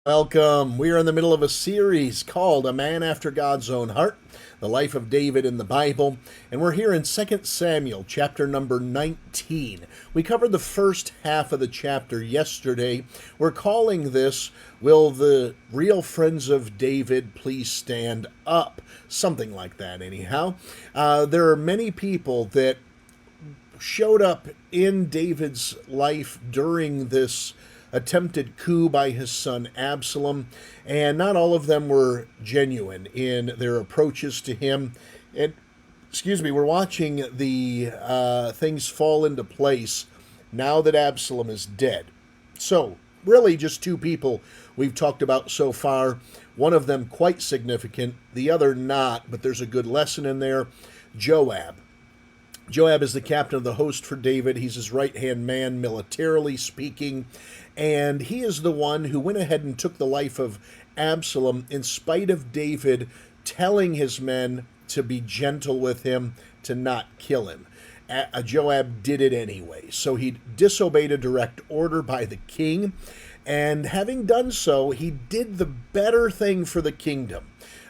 Welcome. We are in the middle of a series called A Man After God's Own Heart, the life of David in the Bible, and we're here in 2 Samuel, chapter number 19. We covered the first half of the chapter yesterday. We're calling this, Will the Real Friends of David Please Stand Up? Something like that, anyhow. There are many people that showed up in David's life during this attempted coup by his son Absalom, and not all of them were genuine in their approaches to him. And we're watching the things fall into place now that Absalom is dead. So, really, just two people we've talked about so far. One of them quite significant, the other not, but there's a good lesson in there. Joab. Joab is the captain of the host for David. He's his right-hand man, militarily speaking, and he is the one who went ahead and took the life of Absalom in spite of David telling his men to be gentle with him, to not kill him. Joab did it anyway, so he disobeyed a direct order by the king, and having done so, he did the better thing for the kingdom.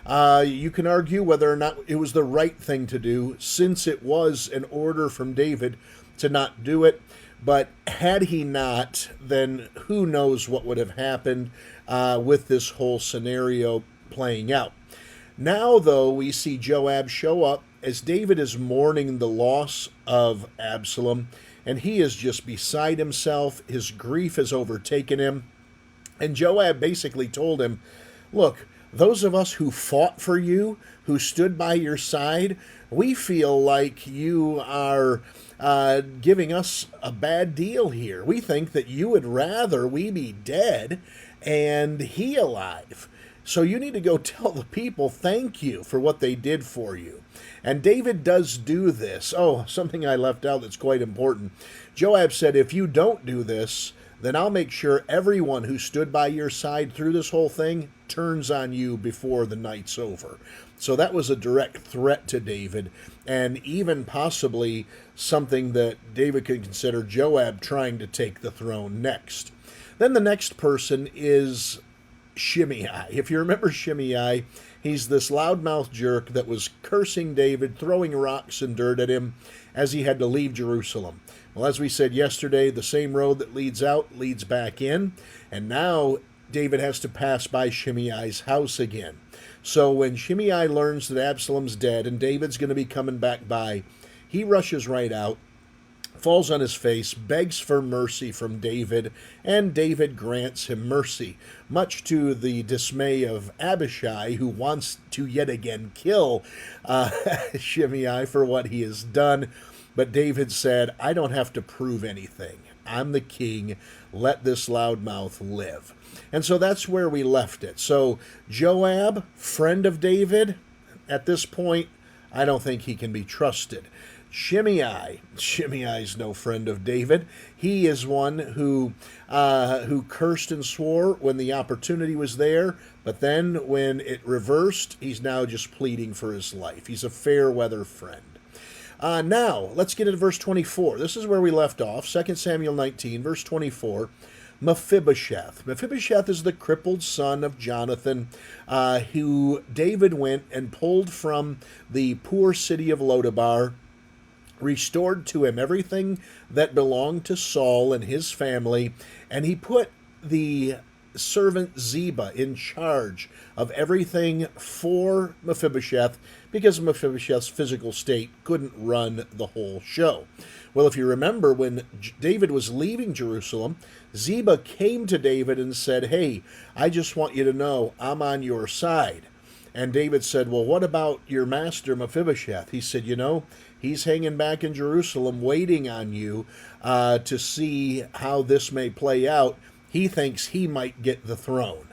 You can argue whether or not it was the right thing to do, since it was an order from David to not do it. But had he not, then who knows what would have happened with this whole scenario playing out. Now, though, we see Joab show up as David is mourning the loss of Absalom, and he is just beside himself. His grief has overtaken him. And Joab basically told him, look, those of us who fought for you, who stood by your side, we feel like you are giving us a bad deal here. We think that you would rather we be dead and he alive. So you need to go tell the people thank you for what they did for you. And David does do this. Oh, something I left out that's quite important. Joab said, if you don't do this, then I'll make sure everyone who stood by your side through this whole thing turns on you before the night's over. So that was a direct threat to David, and even possibly something that David could consider Joab trying to take the throne next. Then the next person is Shimei. If you remember Shimei, he's this loudmouth jerk that was cursing David, throwing rocks and dirt at him as he had to leave Jerusalem. Well, as we said yesterday, the same road that leads out leads back in, and now David has to pass by Shimei's house again. So when Shimei learns that Absalom's dead and David's going to be coming back by, he rushes right out, falls on his face, begs for mercy from David, and David grants him mercy, much to the dismay of Abishai, who wants to yet again kill Shimei for what he has done. But David said, I don't have to prove anything. I'm the king. Let this loudmouth live. And so that's where we left it. So Joab, friend of David, at this point, I don't think he can be trusted. Shimei's no friend of David. He is one who cursed and swore when the opportunity was there, but then when it reversed, he's now just pleading for his life. He's a fair weather friend. Now, let's get into verse 24. This is where we left off, 2 Samuel 19, verse 24. Mephibosheth. Mephibosheth is the crippled son of Jonathan, who David went and pulled from the poor city of Lodabar, restored to him everything that belonged to Saul and his family, and he put the servant Ziba in charge of everything for Mephibosheth, because Mephibosheth's physical state couldn't run the whole show. Well, if you remember, when David was leaving Jerusalem, Ziba came to David and said, hey, I just want you to know I'm on your side. And David said, well, what about your master Mephibosheth? He said, he's hanging back in Jerusalem waiting on you to see how this may play out. He thinks he might get the throne.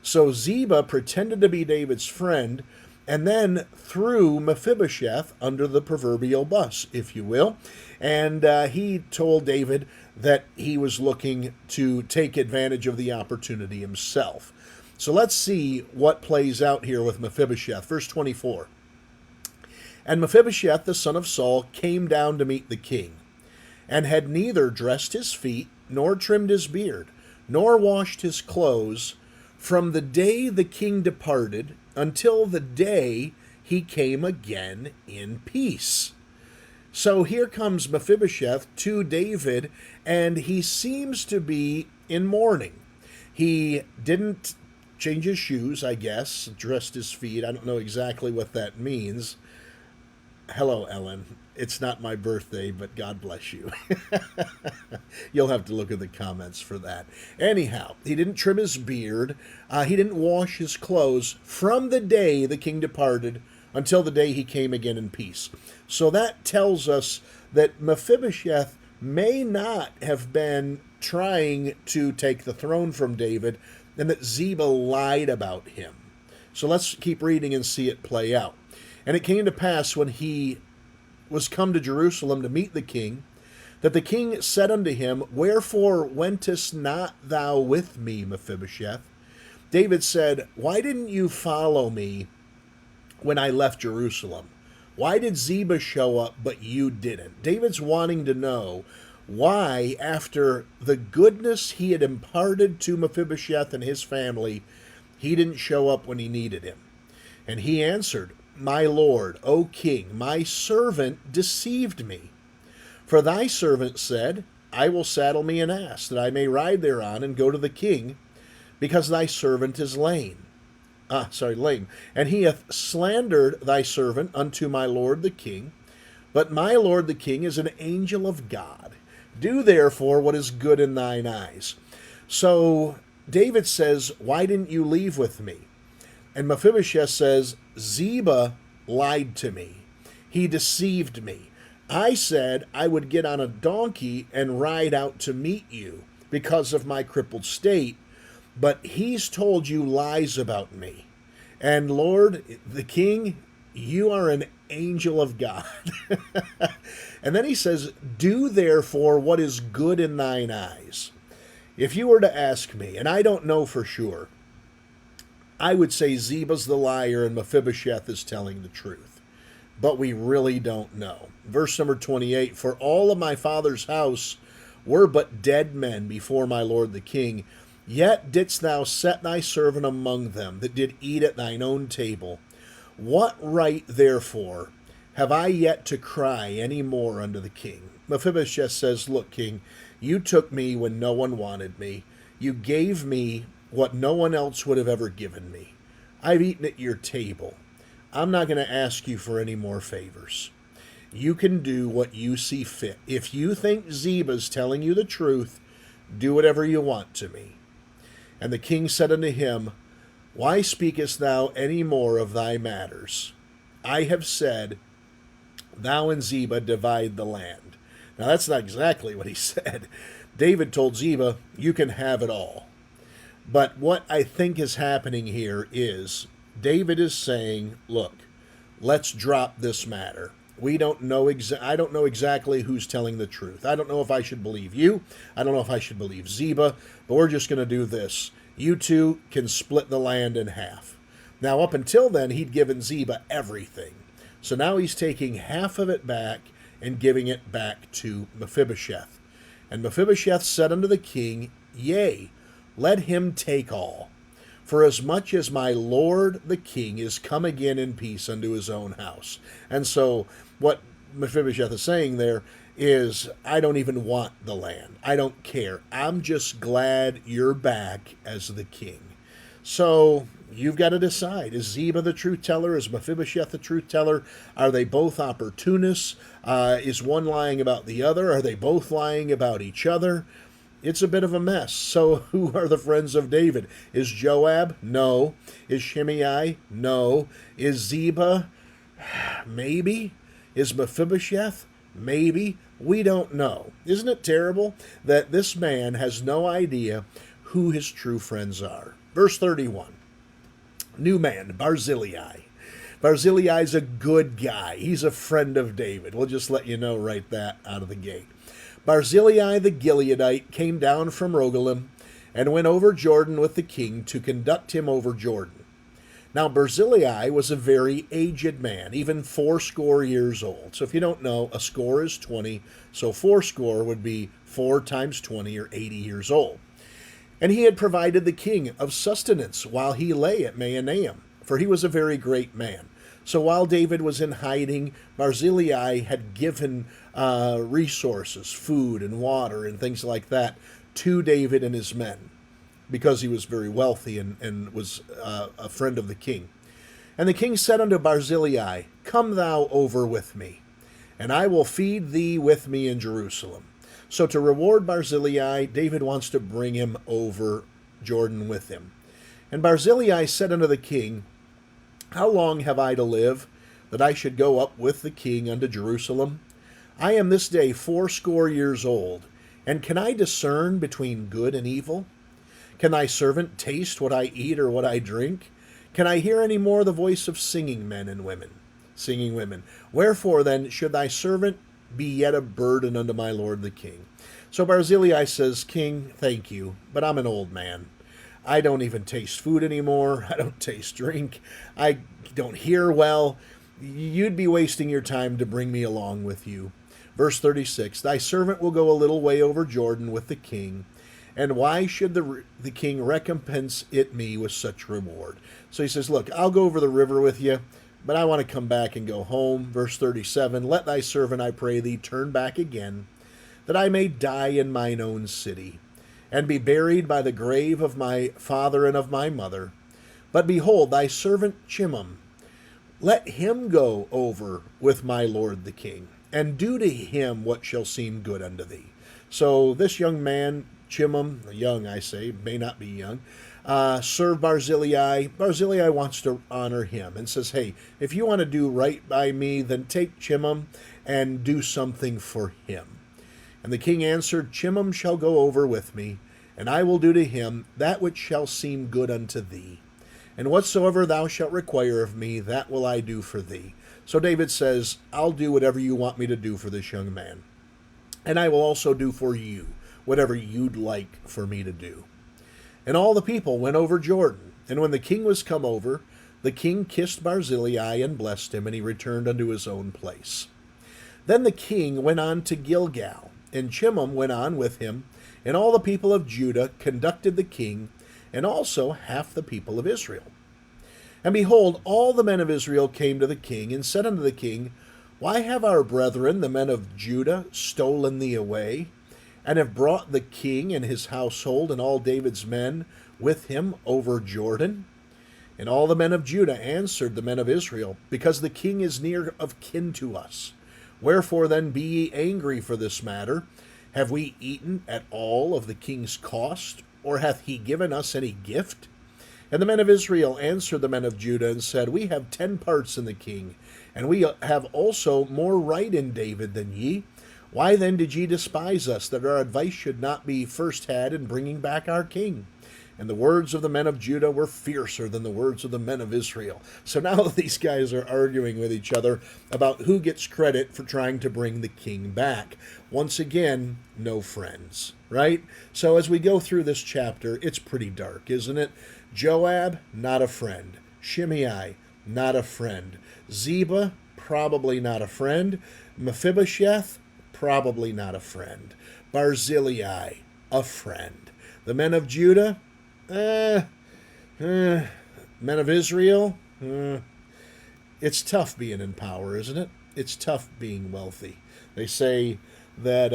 So Ziba pretended to be David's friend and then threw Mephibosheth under the proverbial bus, if you will. And he told David that he was looking to take advantage of the opportunity himself. So let's see what plays out here with Mephibosheth. Verse 24. And Mephibosheth, the son of Saul, came down to meet the king, and had neither dressed his feet, nor trimmed his beard, nor washed his clothes, from the day the king departed until the day he came again in peace. So here comes Mephibosheth to David, and he seems to be in mourning. He didn't change his shoes, I guess, dressed his feet. I don't know exactly what that means. Hello, Ellen. It's not my birthday, but God bless you. You'll have to look at the comments for that. Anyhow, he didn't trim his beard. He didn't wash his clothes from the day the king departed until the day he came again in peace. So that tells us that Mephibosheth may not have been trying to take the throne from David, and that Ziba lied about him. So let's keep reading and see it play out. And it came to pass, when he was come to Jerusalem to meet the king, that the king said unto him, Wherefore wentest not thou with me, Mephibosheth? David said, Why didn't you follow me when I left Jerusalem? Why did Ziba show up, but you didn't? David's wanting to know why, after the goodness he had imparted to Mephibosheth and his family, he didn't show up when he needed him. And he answered, My lord, O king, my servant deceived me. For thy servant said, I will saddle me an ass, that I may ride thereon and go to the king, because thy servant is lame. And he hath slandered thy servant unto my lord the king. But my lord the king is an angel of God. Do therefore what is good in thine eyes. So David says, Why didn't you leave with me? And Mephibosheth says, Ziba lied to me. He deceived me. I said I would get on a donkey and ride out to meet you because of my crippled state, but he's told you lies about me. And Lord, the king, you are an angel of God. And then he says, Do therefore what is good in thine eyes. If you were to ask me, and I don't know for sure, I would say Ziba's the liar and Mephibosheth is telling the truth. But we really don't know. Verse number 28, For all of my father's house were but dead men before my lord the king. Yet didst thou set thy servant among them, that did eat at thine own table. What right, therefore, have I yet to cry any more unto the king? Mephibosheth says, Look, king, you took me when no one wanted me. You gave me what no one else would have ever given me. I've eaten at your table. I'm not going to ask you for any more favors. You can do what you see fit. If you think Ziba's telling you the truth, do whatever you want to me. And the king said unto him, Why speakest thou any more of thy matters? I have said, Thou and Ziba divide the land. Now that's not exactly what he said. David told Ziba, You can have it all. But what I think is happening here is David is saying, Look, let's drop this matter. We don't know I don't know exactly who's telling the truth. I don't know if I should believe you. I don't know if I should believe Ziba, but we're just going to do this. You two can split the land in half. Now, up until then, he'd given Ziba everything. So now he's taking half of it back and giving it back to Mephibosheth. And Mephibosheth said unto the king, Yea, let him take all. For as much as my lord the king is come again in peace unto his own house. And so what Mephibosheth is saying there is, I don't even want the land. I don't care. I'm just glad you're back as the king. So you've got to decide. Is Ziba the truth teller? Is Mephibosheth the truth teller? Are they both opportunists? Is one lying about the other? Are they both lying about each other? It's a bit of a mess. So who are the friends of David? Is Joab? No. Is Shimei? No. Is Ziba? Maybe. Is Mephibosheth? Maybe. We don't know. Isn't it terrible that this man has no idea who his true friends are? Verse 31. New man, Barzillai. Barzillai's a good guy. He's a friend of David. We'll just let you know right that out of the gate. Barzillai the Gileadite came down from Rogelim and went over Jordan with the king to conduct him over Jordan. Now Barzillai was a very aged man, even 80 years old. So if you don't know, a score is 20, so 80 would be 4 times 20, or 80 years old. And he had provided the king of sustenance while he lay at Mahanaim, for he was a very great man. So while David was in hiding, Barzillai had given resources, food and water and things like that, to David and his men, because he was very wealthy and was a friend of the king. And the king said unto Barzillai, Come thou over with me, and I will feed thee with me in Jerusalem. So to reward Barzillai, David wants to bring him over Jordan with him. And Barzillai said unto the king, How long have I to live, that I should go up with the king unto Jerusalem? I am this day 80 years old, and can I discern between good and evil? Can thy servant taste what I eat or what I drink? Can I hear any more the voice of singing men and women? Singing women. Wherefore then should thy servant be yet a burden unto my lord the king? So Barzillai says, King, thank you, but I'm an old man. I don't even taste food anymore. I don't taste drink. I don't hear well. You'd be wasting your time to bring me along with you. Verse 36, Thy servant will go a little way over Jordan with the king, and why should the king recompense it me with such reward? So he says, look, I'll go over the river with you, but I want to come back and go home. Verse 37, Let thy servant, I pray thee, turn back again, that I may die in mine own city, and be buried by the grave of my father and of my mother. But behold, thy servant Chimham, let him go over with my lord the king, and do to him what shall seem good unto thee. So this young man, Chimham, young I say, may not be young, served Barzillai. Barzillai wants to honor him and says, hey, if you want to do right by me, then take Chimham and do something for him. And the king answered, Chimham shall go over with me, and I will do to him that which shall seem good unto thee. And whatsoever thou shalt require of me, that will I do for thee. So David says, I'll do whatever you want me to do for this young man. And I will also do for you whatever you'd like for me to do. And all the people went over Jordan. And when the king was come over, the king kissed Barzillai and blessed him, and he returned unto his own place. Then the king went on to Gilgal, and Chimham went on with him, and all the people of Judah conducted the king, and also half the people of Israel. And behold, all the men of Israel came to the king, and said unto the king, Why have our brethren, the men of Judah, stolen thee away, and have brought the king and his household and all David's men with him over Jordan? And all the men of Judah answered the men of Israel, Because the king is near of kin to us. Wherefore then be ye angry for this matter? Have we eaten at all of the king's cost, or hath he given us any gift? And the men of Israel answered the men of Judah, and said, We have 10 parts in the king, and we have also more right in David than ye. Why then did ye despise us, that our advice should not be first had in bringing back our king? And the words of the men of Judah were fiercer than the words of the men of Israel. So now these guys are arguing with each other about who gets credit for trying to bring the king back. Once again, no friends, right? So as we go through this chapter, it's pretty dark, isn't it? Joab, not a friend. Shimei, not a friend. Ziba, probably not a friend. Mephibosheth, probably not a friend. Barzillai, a friend. The men of Judah, men of Israel, it's tough being in power, isn't it? It's tough being wealthy. They say that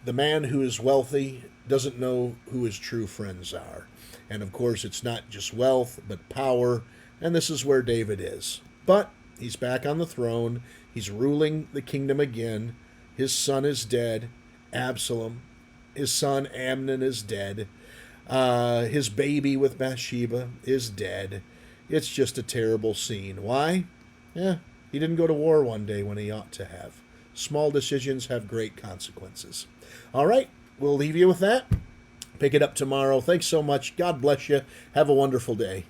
the man who is wealthy doesn't know who his true friends are. And of course, it's not just wealth, but power. And this is where David is. But he's back on the throne. He's ruling the kingdom again. His son is dead, Absalom. His son Amnon is dead. His baby with Bathsheba is dead. It's just a terrible scene. Why? He didn't go to war one day when he ought to have. Small decisions have great consequences. All right, we'll leave you with that. Pick it up tomorrow. Thanks so much. God bless you. Have a wonderful day.